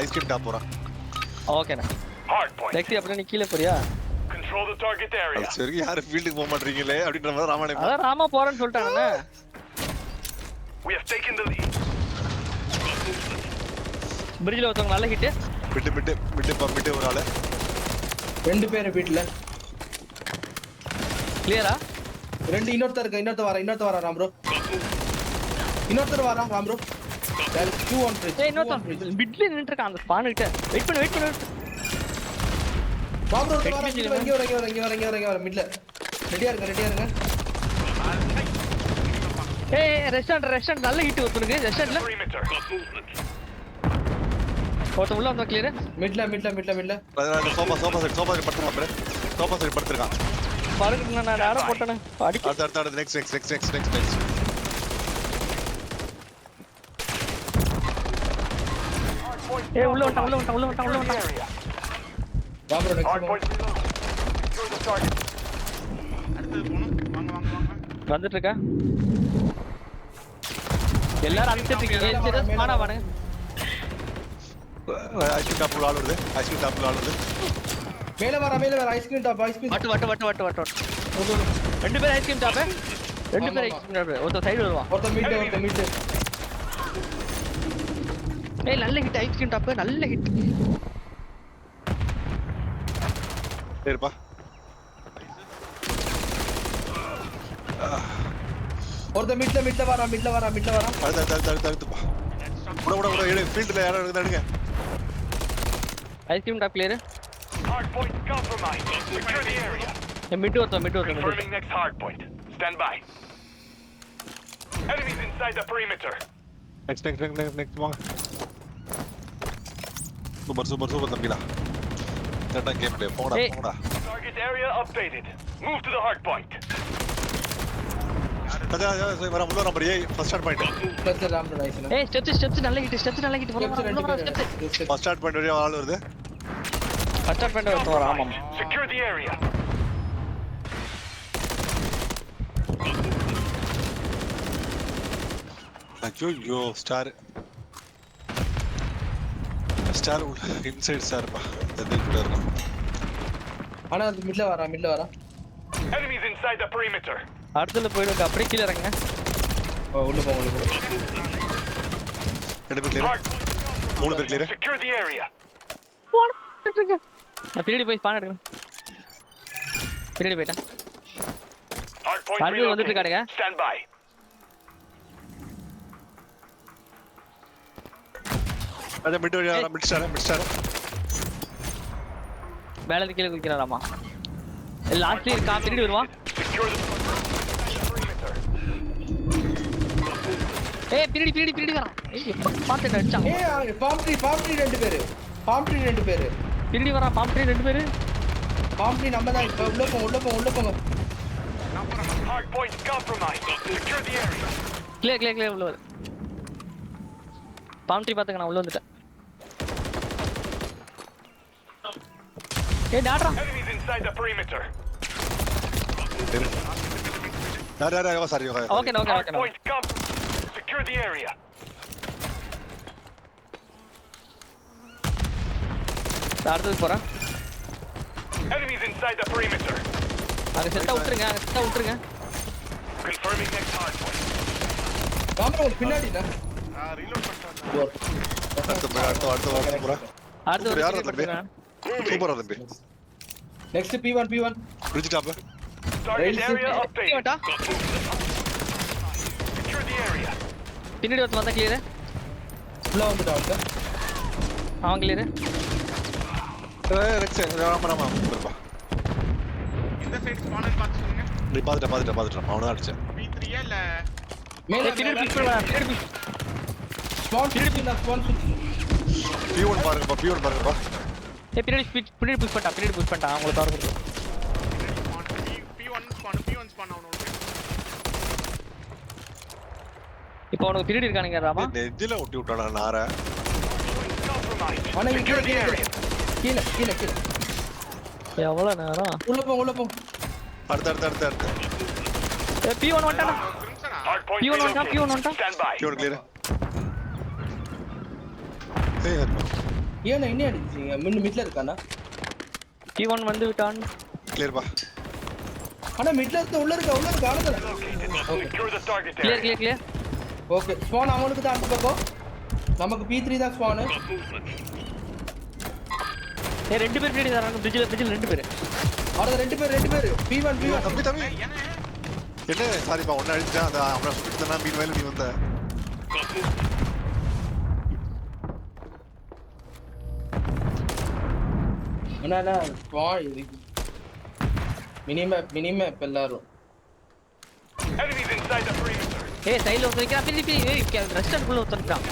Ice cream top போறான். ஓகேண்ணா. Next அப்படியே நீ கீழே போறியா? சரி யாரு ஃபீல்டுக்கு போக மாட்டீங்களே அப்படின்ற மாதிரி ராமாயணம். அதான் ராமா போறேன்னு சொல்லிட்டாங்கண்ணே. பிரிட்ஜில் ஒருத்தவங்க நல்ல ஹிட்டு. விட்டு ஒரு ஆளு. 2 பேர் வீட்ல. கிளியரா? 2 இன்னொருத்தர் வர ராம் ப்ரோ. இன்னொருத்தர் வர Ram bro. There is 2 on bridge. ஏய் இன்னொருத்தன் பிட்ல நின்னுட்டு இருக்கான் அந்த ஸ்பான் கிட்ட. வெயிட் பண்ணு. ராம் ப்ரோ இங்க வர மிட்ல. ரெடியா இருங்க. ஏய் ரெஸ்டாரன்ட் நல்ல ஹிட் ஒருத்தனுக்கு ரெஸ்டாரன்ட்ல. ஒருத்தன் உள்ள வந்தா கிளியர். மிட்ல. சோஃபா செட் படுத்துறான். பாருங்க நான் நேரா போட்டேனே. அடுத்து நெக்ஸ்ட். ஏய் உள்ள வந்துட்டான். Ram bro next. வந்துட்டு இருக்கா? எல்லாரும் அடிச்சிட்டு இருக்கீங்க. ஸ்பானா வாங்க. ஐஸ்கிரீம் டாப்ல ஆள் வருது. மேல வர ஐஸ்கிரீம் டாப். வட்டு. 2 பேர் ஐஸ்கிரீம் டாப். ஒருத்தர் சைடு வருவான். ஒருத்தர் மிட். ஏய் நல்ல ஹிட் ஐஸ்கிரீம் டாப். நல்ல ஹிட். சரிப்பா. ஒருத்தர் மிட்ல வர. அடுத்துப்பா. உட ஏழு ஃபீல்ட்ல யாரோ எடுங்க. Ice cream top clear. மிட் ஒருத்தன். நெக்ஸ்ட் வாங்க. சூப்பர் தம்பிடா. கரெக்டா கேம் ப்ளே. போடா. வர உள்ள நம்பர் ஏ first start point. Ram bro nice. ஏய் ஸ்டெப்ஸ் நல்ல ஹிட். ஃபர்ஸ்ட் ஸ்டார்ட் பாயிண்ட் வரைய ஆள் வருது. ஃபர்ஸ்ட் ஸ்டார்ட் பாயிண்ட் ஒருத்தன் வர. ஆமாம். ஐயோ ஸ்டார் இன்சைட் ஸ்டார்ப்பா. அது கூட இருக்கும். ஆனா அது மிட்ல வர. அடுத்துல போயிடுங்க. அப்படியே கீழ இறங்க. உள்ள போ. 2 பேர் கிளியர். 3 பேர் கிளியர். நான் பின்னாடி போய் ஸ்பான் எடுக்கிறேன். பின்னாடி போயிட்டேன். அடுத்து வந்துட்டு இருக்காடுங்க. அத மிட் ஸ்டார். மேல இருந்து கீழே குதிக்கிறாராமா. லாஸ்ட்ல இருக்கா. பின்னாடி வருவான். ஏய் பின்னாடி வரான். ஏய் பாத்து அடிச்சான். ஏய் பாம் ட்ரீ 2 பேர். பின்னாடி வரான். பாம் ட்ரீ 2 பேர். பாம் ட்ரீ நம்ம தான். உள்ள போங்க. கிளியர் உள்ள வர. பாம் ட்ரீ பாத்துங்க. நான் உள்ள வந்துட்டேன். ஏய் டாட்ரா. சாரி. ஓகே. அடுத்து போறேன். அங்க செட்டா விட்டுருங்க. ராம் ப்ரோ பின்னாடி தான். அடுத்து யார் தம்பி? சூப்பரா தம்பி. Next P1 bridge top. பின்னாடி ஒருத்தன் வந்தா கிளியர். உள்ள வந்துட்டான். அவன் கிளியர். ராமா இருப்பா. இந்த சைடு ஸ்பானர் பார்த்து சொல்லுங்க. நீ பாத்துட்ட அவன தான் அடிச்சேன். P3 இல்ல மேல பின்னாடி ஸ்பான் P1 பாருங்கப்பா. ஏய் பின்னாடி புஷ் பண்ணிட்டான். அவங்கள தவறு கொடுத்து. P1 ஸ்பான் அவனோட. இப்போ அவனுக்கு பின்னாடி இருக்கானுங்க ராமா. நெஞ்சில ஒட்டி விட்டானா நார. அவனை கீழ எவ்வளவு நேரம்? உள்ள போ. அடுத்து. ஏய் P1 வந்துட்டானா? P1 வந்துட்டான். கிளியர். ஏய் ஏன்னா என்ன அடிச்சீங்க மிட்ல இருக்கானா P1 வந்து விட்டான். கிளியர் பா. ஆனா மிட்ல இருக்க உள்ள இருக்க ஆளுங்க கிளியர். ஓகே ஸ்பான் அவங்களுக்கு தான் அந்த பக்கம் நமக்கு P3 தான் ஸ்பான். ஏய் ரெண்டு பேர் பின்னாடி வராங்க bridge ரெண்டு பேர். அவரது ரெண்டு பேர் P1 தம்பி என்ன சாரிப்பா ஒன்னு அடிச்சா அந்த அவன சுத்திட்டு தான மீன் வேல நீ வந்த. அண்ணா ஸ்பான் மினிமேப் எல்லாரும் ஏய் சைடுல ஒருத்தன் பின்னாடி ஏய் ரெஸ்டாரன்ட் குள்ள ஒருத்தன் இருக்கான்.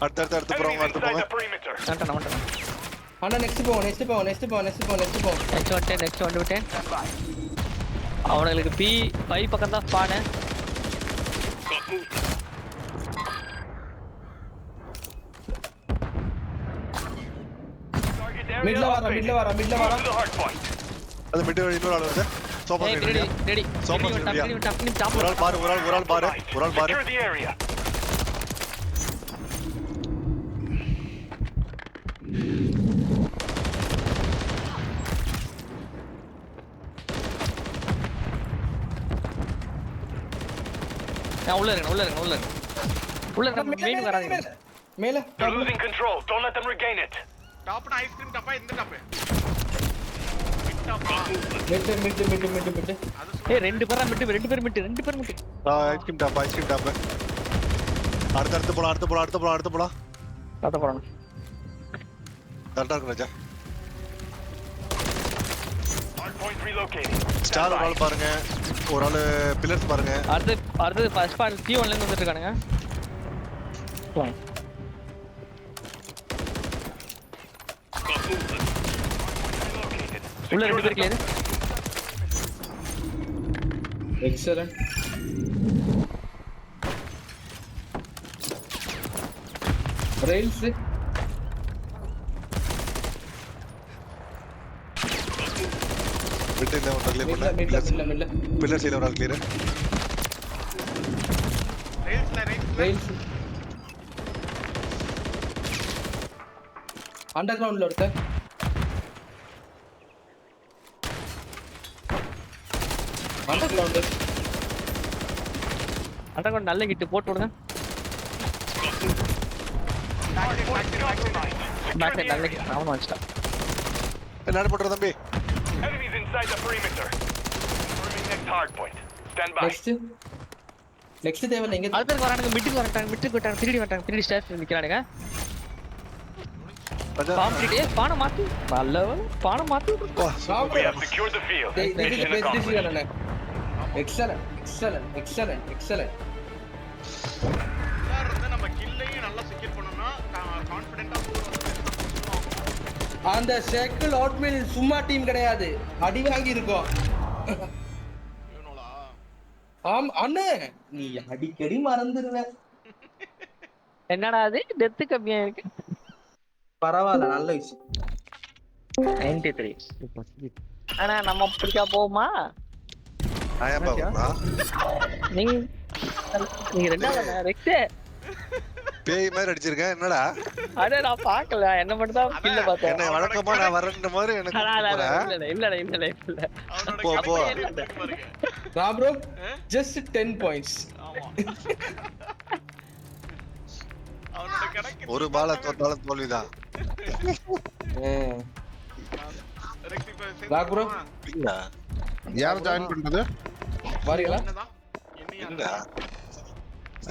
அடுத்து போறோம் வந்துட்டேன். அண்ணா நெக்ஸ்ட் போ நெக்ஸ்ட் வந்து விட்டேன். அவங்களுக்கு P5 பக்கம் தான் ஸ்பான். மிட்ல வர அது மிட் இன்னொரு ஆளு வருது. சோபா ஏய் ரெடி. சோபா ஒரு ஆள் பாரு. நான் உள்ள இருக்கேன். மெயின் வராதீங்க. மேல டாப்னா ஐஸ்கிரீம் டாப்பா இந்த டாப் மிட் ஏய் ரெண்டு பேர் மிட். Ice cream top. அடுத்து போலாம். பாத்த போறோம். கரெக்டா இருக்கு ராஜா. ஸ்டார் ஒரு ஆள் பாருங்க. ஒரு ஆளு பில்லர்ஸ் பாருங்க. அடுத்து ஃபர்ஸ்ட் பார்ட் P1 ல இருந்து வந்துட்டு இருக்கானுங்க. உள்ள ரெண்டு பேர் கிளியர். எக்ஸலென்ட். ரெயில்ஸ் மிட்ல ஒரு கிளியர் பண்ண. மிட்ல பில்லர் சைடுல ஒரு ஆள் கிளியர். ரெயில்ஸ் அண்டர் கிரவுண்ட்ல ஒருத்தர். அண்டர் கிரவுண்ட் நல்ல கிட்ட போட்டு விடுங்க. பேக் சைடு நல்ல கிட்ட அவன் வந்துட்டான். என்ன பண்ற தம்பி? நெக்ஸ்ட் தேவல எங்க அடுத்து வரானுங்க. மிட்டுக்கு வராங்க. பின்னாடி ஸ்டாஃப் நிக்கறானுங்க. பான மாத்து. பான மாத்து. எக்ஸலென்ட். நம்ம கில்லையும் நல்லா செக்யூர் பண்ணோம்னா கான்ஃபிடென்ட்டா அந்த சைக்கிள் அவுட்மில் சும்மா டீம் கிடையாது. அடி வாங்கி இருக்கோம். ஆம் அண்ணே நீ அடிக்கடி மறந்துடுவே. என்னடா அது டெத் கம்மியா இருக்கு. பரவாயில்ல நல்ல விஷயம். 93 ஆனா நம்ம பிடிக்கா போமா? ஆயா பாவா நீங்க ரெண்டாவது ரெக்ட் பேய் மாதிரி அடிச்சிருக்கேன். என்னடா அட நான் பார்க்கல. என்ன மட்டும் தான் கில்ல பார்த்தேன். என்ன வழக்கமா நான் வரேன்ற மாதிரி எனக்கு இல்ல போ நான் bro just 10 points. அவனோட கணக்கு ஒரு பால தோத்தாலும் தோல்விதான். ராக் bro இல்ல யார் ஜாயின் பண்றது? வரீங்களா? இல்ல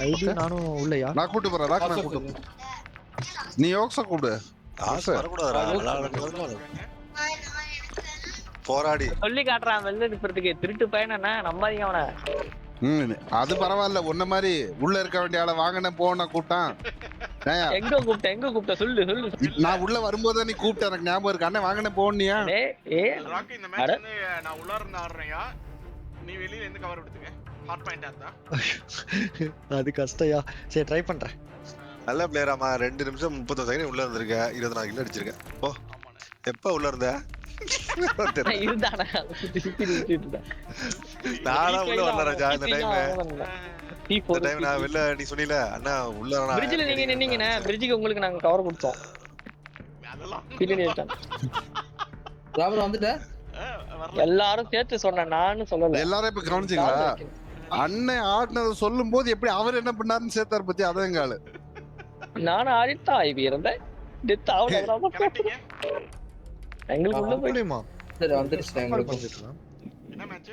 ஐடி நானும் உள்ளயா? நான் கூட்டி போறேன். ராக் நான் கூட்டி. நீ யோக்ஸ கூடு. ஆசை வரக்கூடாதுடா. போராடி சொல்லி காட்டுறான் வெள்ள நிப்பறதுக்கு. திருட்டு பையனா நம்பாதீங்க அவனை. அது பரவாயில்ல. உன்ன மாதிரி உள்ள இருக்க வேண்டிய ஆளை வாங்கின போன கூட்டம். எங்க கூப்பிட்ட சொல்லு. நான் உள்ள வரும்போது நீ கூப்பிட்ட எனக்கு ஞாபகம் இருக்கு. அண்ணே வாங்கின போனியா? ராக் இந்த மேட்ச் வந்து நான் உள்ள இருந்து ஆடுறேன்யா. நீ வெளியில இருந்து கவர் எடுத்துங்க. ஹாட் பாயிண்ட் ஆதா. அது கஷ்டயா. சரி ட்ரை பண்றேன். நல்ல பிளேயராமா. 2 நிமிஷம் 30 செகண்ட் உள்ள இருந்திருக்க. 24 கில் அடிச்சிருக்க. போ. எப்ப உள்ள இருந்த? இருந்தானே சுத்தி நானா உள்ள வரல ராஜா இந்த டைம். இந்த டைம் நான் வெளில நீ சொன்னீல அண்ணா உள்ள வரணும். பிரிட்ஜ்ல நீங்க நின்னீங்கண்ணே, பிரிட்ஜுக்கு உங்களுக்கு நாங்க கவர் கொடுத்தோம். அதெல்லாம் பின்னாடி ஏறிட்டான். ராமர் வந்துட்ட வரல. எல்லாரும் சேர்த்து சொன்னேன், நானும் சொல்லல. எல்லாரும் இப்ப கவனிச்சீங்களா? அண்ணன் ஆடினதை சொல்லும் போது எப்படி அவர் என்ன பண்ணாருன்னு சேர்த்தாரு பத்தி அதான் எங்க ஆளு. நானும் ஆடித்தான் ஐவி இருந்தேன். டெத் ஆகல. கரெக்டுங்க. எங்களுக்கு உள்ள போய் அப்படியுமா? சரி வந்துருச்சு எங்களுக்கு. பண்ணிட்டு இருக்கான். என்ன மேட்ச்?